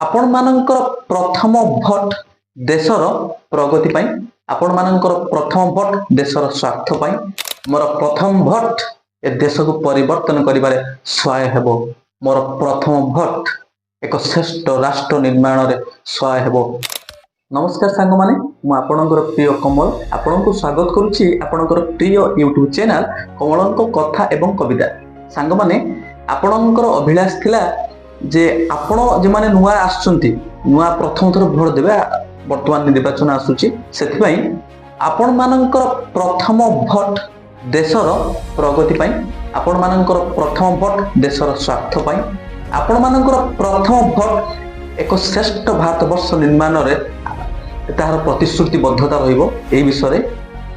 आपण मानकर प्रथम भोट देशर प्रगति पाई, आपण मानकर प्रथम भोट देशर स्वार्थ पाई, मोर प्रथम भोट ए देश को परिवर्तन करिबारे सहाय हेबो। मोर प्रथम भोट एक श्रेष्ठ राष्ट्र निर्माण रे सहाय हेबो। नमस्कार सांग माने, मु आपणकर प्रिय कमल आपणको स्वागत करूछि आपणकर प्रिय यूट्यूब चैनल कमलंको कथा एवं कविता। सांग माने आपणकर अभिलाष थिला जे आपण जे माने नुआ आछंती नुआ प्रथम थर भोट देबे, वर्तमान निर्वाचन आसुछि, सेथिबाई आपण मानकर प्रथम भोट देशर प्रगति पाई, आपण मानकर प्रथम भोट देशर स्वार्थ पाई, आपण मानकर प्रथम भोट एक श्रेष्ठ भारत वर्ष निर्माण रे तार प्रतिश्रुतिबद्धता रहिबो। एई विषय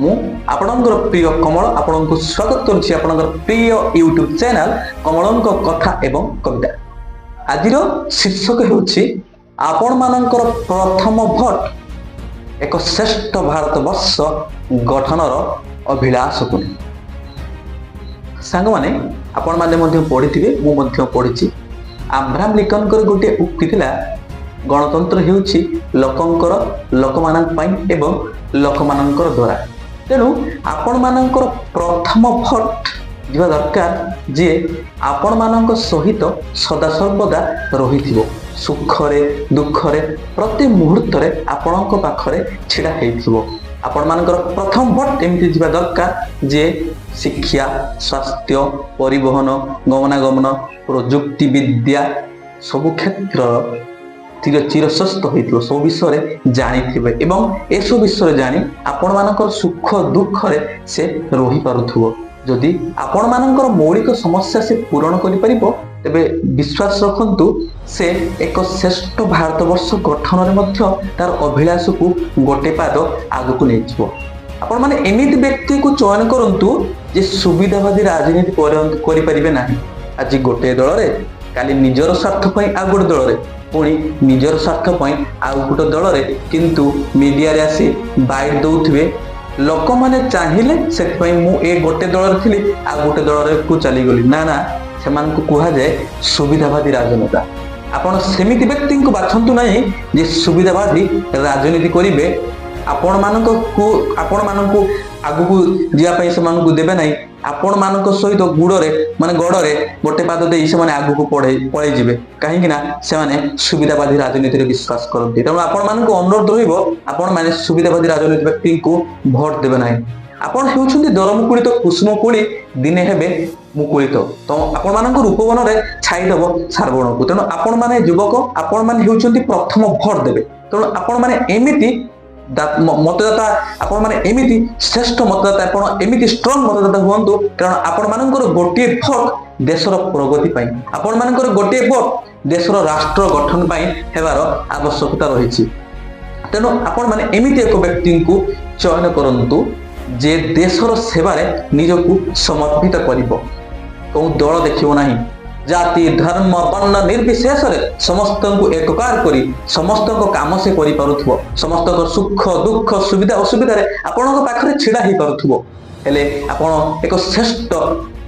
मु आपणकर प्रिय कमल आपणको स्वागत करूछि आपणकर प्रिय यूट्यूब चैनल कमलंको कथा एवं कविता। आजिर शीर्षक होछि आपण मानकर प्रथम भोट एक श्रेष्ठ भारत वर्ष गठनर अभिलाष को। सांग माने आपण माने मध्य पढ़िथिबे, मु मध्य पढ़िछि। अब्राहम लिंकन कर गोटे उक्ति थिला, गणतंत्र हेउछि लोकंकर लोकमानक पई एवं लोकमानकर द्वारा। तेणु आपण मानकर प्रथम भोट दिवा दरकार जे आपण मानक सहित सदा सर्वदा रहिथिबो। सुखरे दुखरे प्रति मुहूर्त रे आपणक पाखरे छिड़ा हेइथिबो। आपण मानकर प्रथम भोट एमति दिवा दरकार जे शिक्षा, स्वास्थ्य, परिवहन, गमनागमन, प्रजुक्ति विद्या सब क्षेत्र चिरस्वस्थ होइथिबो। सब विषय जानिथिबे एवं ए सब विषय जानि आपण मानकर सुख दुखरे से रहि पारुथिबो। जदि आपण मानकर मौलिक समस्या से पूरण करि परिबो, तेबे विश्वास रखंतु से एक श्रेष्ठ भारत वर्ष गठन रे मध्य तार अभिलाष को गोटे पाद आगु को नै जिवो। आपण माने एमिति व्यक्ति को चयन करंतु जे सुविधावादी राजनीति करि परिबे नाही। आज गोटे दल रे काली निजर स्वार्थ पई आ गोटे दल रे, पुणी निजर स्वार्थ पई आ गोटे दल रे किंतु मीडिया रे आसी बाइट दउथिबे। लोक माने चाहिए से मु ए गोटे दल थी आ गोटे दल को चली गली ना ना, से कह जाए सुविधावादी राजनेता। आपण सेमिति व्यक्ति को बाछंतु नहीं जे सुविधावादी राजनीति करिवे। आपण मानक आगु जावाई से देवे ना, आपण मान सहित गुड़े माने गड़े गोटे पाद दे से आगु को पड़े जीवे, कहीं से सुविधावादी राजनीति विश्वास करते। तेणु आपण मान अनुरोध रहा मैंने सुविधावादी राजनीति व्यक्ति को भोट देवे ना। आपण हेउछन्ति दरमुकुलित कुसुमकुली दिने हेबे मुकुलित, तो आपण मान रूपवन रे छाईदेव सारवण को। तेणु आपण माने युवक आपण माने हेउछन्ति प्रथम भोट देवे। तेणु आपण माने एमिति मतदाता आपण माने एमिति श्रेष्ठ मतदाता, आपण एमिति स्ट्रांग मतदाता हुअंतु, कारण आपण मानकर गोटे भोट देशर प्रगति पाई, आपण मानकर गोटे भोट देशर राष्ट्र गठन पाई हेबार आवश्यकता रहिछि। तेणु आपण माने एमिति एक व्यक्ति को चयन करंतु जे देशर सेवारे निजको समर्पित करिवो। को दल देखिबो नाही, जाति धर्म वर्ण निर्विशेष समस्त को एककार करी समस्त को काम से करि पारुथबो। समस्त को सुख दुख सुविधा असुविधा रे आपन पाखरे छिड़ा ही पारुथबो। हेले आपन एक श्रेष्ठ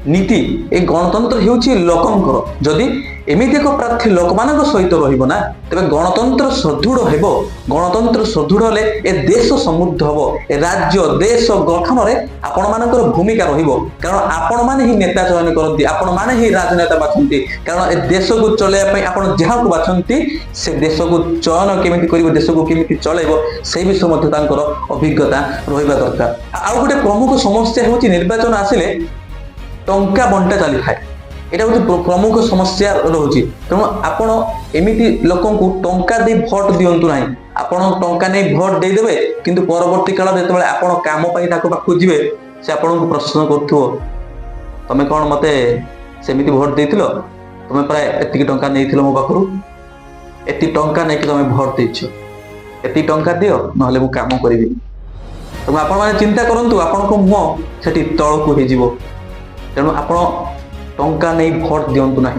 नीति ए गणतंत्र हेउछि लोकंकर। जदि एमिति एक प्रार्थी लोक मानक सहित रहिबो ना, तबे गणतंत्र सदृढ़ हेबो। गणतंत्र सदृढ़ हेले ए देश समृद्ध हेबो। ए राज्य देश गठन रे आपण मानकर भूमिका रहिबो, कारण आपण माने ही नेता चयन करନ୍ତି, आपण माने ही राजनेता बाछନ୍ତି। कारण ए देश को चलेया पई आपण जहा को बाछନ୍ତି से देश को चयन केमिति करिवो, देश को केमिति चलेइबो, से विषय मध्ये तांकर अभिज्ञता रहिबा दरकार। आ गोटे प्रमुख समस्या हेउछि निर्वाचन आसिले टंका बंटा चली थाए। एटा हूँ प्रमुख समस्या रोचे। तेणु आपण एमिति लोक टंका दे भोट दिंतु ना। आपण टंका नहीं भोट देदेवे, किंतु परवर्ती काल जो आपण काम पाखु जीवे से आपन को प्रश्न करुथो, तमें कौन मते सेमिति भोट देथिलो, तमें प्राय एतिकी टंका नैथिलो मो पाखरु, एति टंका नहीं कि तमें भोट देछ, एति टंका दियो नहले मु काम करिवि। तेणु आपण माने चिंता करंतु आपण को मुह सेठी तळकु हे जीवो। तेणु आपण टंका नहीं भोट दिंतु ना।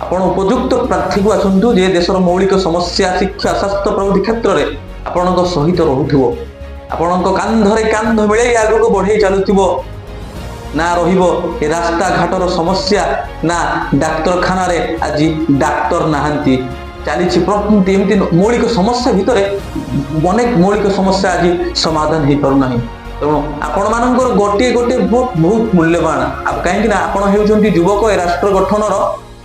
आपण उपयुक्त प्रार्थी को आसतु जे देशर मौलिक समस्या शिक्षा स्वास्थ्य प्रभृति क्षेत्र में आपण सहित रोथो। आपण कांधरे कांध मिले आग को बढ़े चलुथिबो ना रहिबो ए रास्ता घाटर समस्या ना डाक्तरखाना रे आज डाक्तर नाहंती। ଚାଲିଛି ପ୍ରତି ଏମିତି ମୌଳିକ ସମସ୍ୟା ଭିତରେ ଅନେକ ମୌଳିକ ସମସ୍ୟା ଆଜି ସମାଧାନ ହେଇପାରୁନାହିଁ। ତେଣୁ ଆପଣମାନଙ୍କର ଗୋଟିଏ ଗୋଟିଏ ଭୋଟ ବହୁତ ମୂଲ୍ୟବାନ। କାହିଁକି ନା ଆପଣ ହେଉଛନ୍ତି ଯୁବକ ଏ ରାଷ୍ଟ୍ର ଗଠନର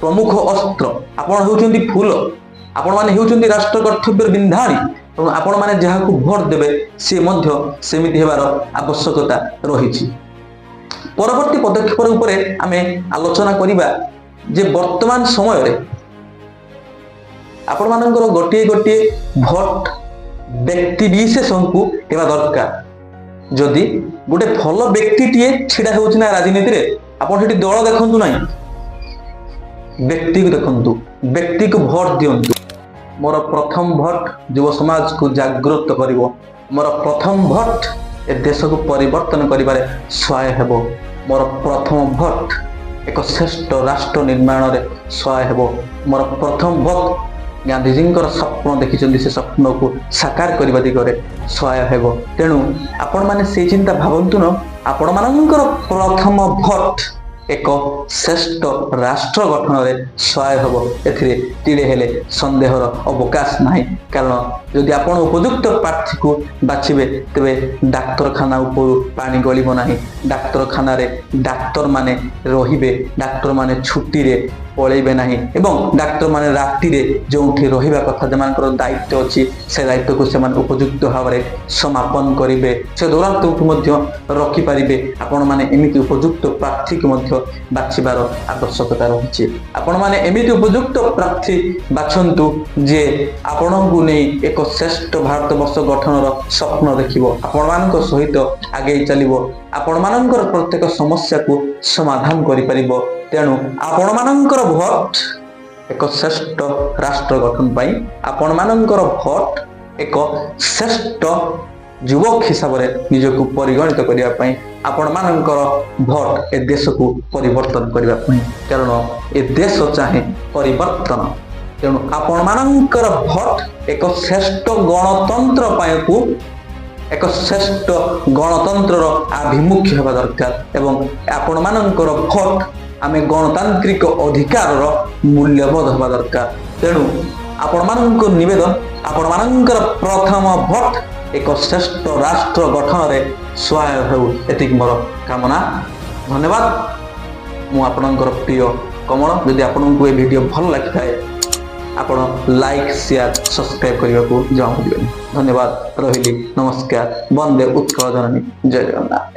ପ୍ରମୁଖ ଅସ୍ତ୍ର। ଆପଣ ହେଉଛନ୍ତି ଫୁଲ, ଆପଣମାନେ ହେଉଛନ୍ତି ରାଷ୍ଟ୍ର କର୍ତ୍ତବ୍ୟର ବିନ୍ଧାଣୀ। ତେଣୁ ଆପଣମାନେ ଯାହାକୁ ଭୋଟ ଦେବେ ସେ ମଧ୍ୟ ସେମିତି ହେବାର ଆବଶ୍ୟକତା ରହିଛି। ପରବର୍ତ୍ତୀ ପଦକ୍ଷେପ ଉପରେ ଆମେ ଆଲୋଚନା କରିବା ଯେ ବର୍ତ୍ତମାନ ସମୟରେ ଆପଣମାନଙ୍କର ଗୋଟିଏ ଗୋଟିଏ ଭୋଟ ବ୍ୟକ୍ତି ବିଶେଷଙ୍କୁ ହେବା ଦରକାର। ଯଦି ଗୋଟେ ଭଲ ବ୍ୟକ୍ତିଟିଏ ଛିଡା ହେଉଛି ନା ରାଜନୀତିରେ, ଆପଣ ସେଠି ଦଳ ଦେଖନ୍ତୁ ନାହିଁ, ବ୍ୟକ୍ତିକୁ ଦେଖନ୍ତୁ, ବ୍ୟକ୍ତିକୁ ଭୋଟ ଦିଅନ୍ତୁ। ମୋର ପ୍ରଥମ ଭୋଟ ଯୁବ ସମାଜକୁ ଜାଗୃତ କରିବ। ମୋର ପ୍ରଥମ ଭୋଟ ଏ ଦେଶକୁ ପରିବର୍ତ୍ତନ କରିବାରେ ସହାୟ ହେବ। ମୋର ପ୍ରଥମ ଭୋଟ ଏକ ଶ୍ରେଷ୍ଠ ରାଷ୍ଟ୍ର ନିର୍ମାଣରେ ସହାୟ ହେବ। ମୋର ପ୍ରଥମ ଭୋଟ ଗାନ୍ଧୀଜୀଙ୍କର ସ୍ୱପ୍ନ ଦେଖିଛନ୍ତି ସେ ସ୍ୱପ୍ନକୁ ସାକାର କରିବା ଦିଗରେ ସହାୟ ହେବ। ତେଣୁ ଆପଣମାନେ ସେଇ ଚିନ୍ତା ଭାବନ୍ତୁ ନ, ଆପଣମାନଙ୍କର ପ୍ରଥମ ଭୋଟ ଏକ ଶ୍ରେଷ୍ଠ ରାଷ୍ଟ୍ର ଗଠନରେ ସହାୟ ହେବ। ଏଥିରେ ତିଳେ ହେଲେ ସନ୍ଦେହର ଅବକାଶ ନାହିଁ। କାରଣ ଯଦି ଆପଣ ଉପଯୁକ୍ତ ପ୍ରାର୍ଥୀକୁ ବାଛିବେ ତେବେ ଡାକ୍ତରଖାନା ଉପରୁ ପାଣି ଗଳିବ ନାହିଁ। ଡାକ୍ତରଖାନାରେ ଡାକ୍ତରମାନେ ରହିବେ, ଡାକ୍ତରମାନେ ଛୁଟିରେ ପଳେଇବେ ନାହିଁ ଏବଂ ଡାକ୍ତରମାନେ ରାତିରେ ଯେଉଁଠି ରହିବା କଥା ସେମାନଙ୍କର ଦାୟିତ୍ୱ ଅଛି ସେ ଦାୟିତ୍ୱକୁ ସେମାନେ ଉପଯୁକ୍ତ ଭାବରେ ସମାପନ କରିବେ, ସେ ଦୌରାତ୍ମ୍ୟକୁ ମଧ୍ୟ ରଖିପାରିବେ। ଆପଣମାନେ ଏମିତି ଉପଯୁକ୍ତ ପ୍ରାର୍ଥୀକୁ ମଧ୍ୟ ବାଛିବାର ଆବଶ୍ୟକତା ରହିଛି। ଆପଣମାନେ ଏମିତି ଉପଯୁକ୍ତ ପ୍ରାର୍ଥୀ ବାଛନ୍ତୁ ଯେ ଆପଣଙ୍କୁ ନେଇ ଏକ ଶ୍ରେଷ୍ଠ ଭାରତବର୍ଷ ଗଠନର ସ୍ୱପ୍ନ ଦେଖିବ, ଆପଣମାନଙ୍କ ସହିତ ଆଗେଇ ଚାଲିବ, ଆପଣମାନଙ୍କର ପ୍ରତ୍ୟେକ ସମସ୍ୟାକୁ ସମାଧାନ କରିପାରିବ। ତେଣୁ ଆପଣମାନଙ୍କର ଭୋଟ ଏକ ଶ୍ରେଷ୍ଠ ରାଷ୍ଟ୍ର ଗଠନ ପାଇଁ, ଆପଣମାନଙ୍କର ଭୋଟ ଏକ ଶ୍ରେଷ୍ଠ ଯୁବକ ହିସାବରେ ନିଜକୁ ପରିଗଣିତ କରିବା ପାଇଁ, ଆପଣମାନଙ୍କର ଭୋଟ ଏ ଦେଶକୁ ପରିବର୍ତ୍ତନ କରିବା ପାଇଁ। କାରଣ ଏ ଦେଶ ଚାହେଁ ପରିବର୍ତ୍ତନ। ତେଣୁ ଆପଣମାନଙ୍କର ଭୋଟ ଏକ ଶ୍ରେଷ୍ଠ ଗଣତନ୍ତ୍ର ପାଇଁକୁ ଏକ ଶ୍ରେଷ୍ଠ ଗଣତନ୍ତ୍ରର ଆଭିମୁଖ୍ୟ ହେବା ଦରକାର ଏବଂ ଆପଣମାନଙ୍କର ଭୋଟ ଆମେ ଗଣତାନ୍ତ୍ରିକ ଅଧିକାରର ମୂଲ୍ୟବୋଧ ହେବା ଦରକାର। ତେଣୁ ଆପଣମାନଙ୍କ ନିବେଦନ, ଆପଣମାନଙ୍କର ପ୍ରଥମ ଭୋଟ ଏକ ଶ୍ରେଷ୍ଠ ରାଷ୍ଟ୍ର ଗଠନରେ ସହାୟ ହେଉ, ଏତିକି ମୋର କାମନା। ଧନ୍ୟବାଦ। ମୁଁ ଆପଣଙ୍କର ପ୍ରିୟ କମଳ। ଯଦି ଆପଣଙ୍କୁ ଏ ଭିଡ଼ିଓ ଭଲ ଲାଗିଥାଏ ଆପଣ ଲାଇକ୍, ସେୟାର, ସବସ୍କ୍ରାଇବ୍ କରିବାକୁ ଜମା ଭୁଲିବେନି। ଧନ୍ୟବାଦ। ରହିଲି। ନମସ୍କାର। ବନ୍ଦେ ଉତ୍କଳ ଜନନୀ। ଜୟ ଜଗନ୍ନାଥ।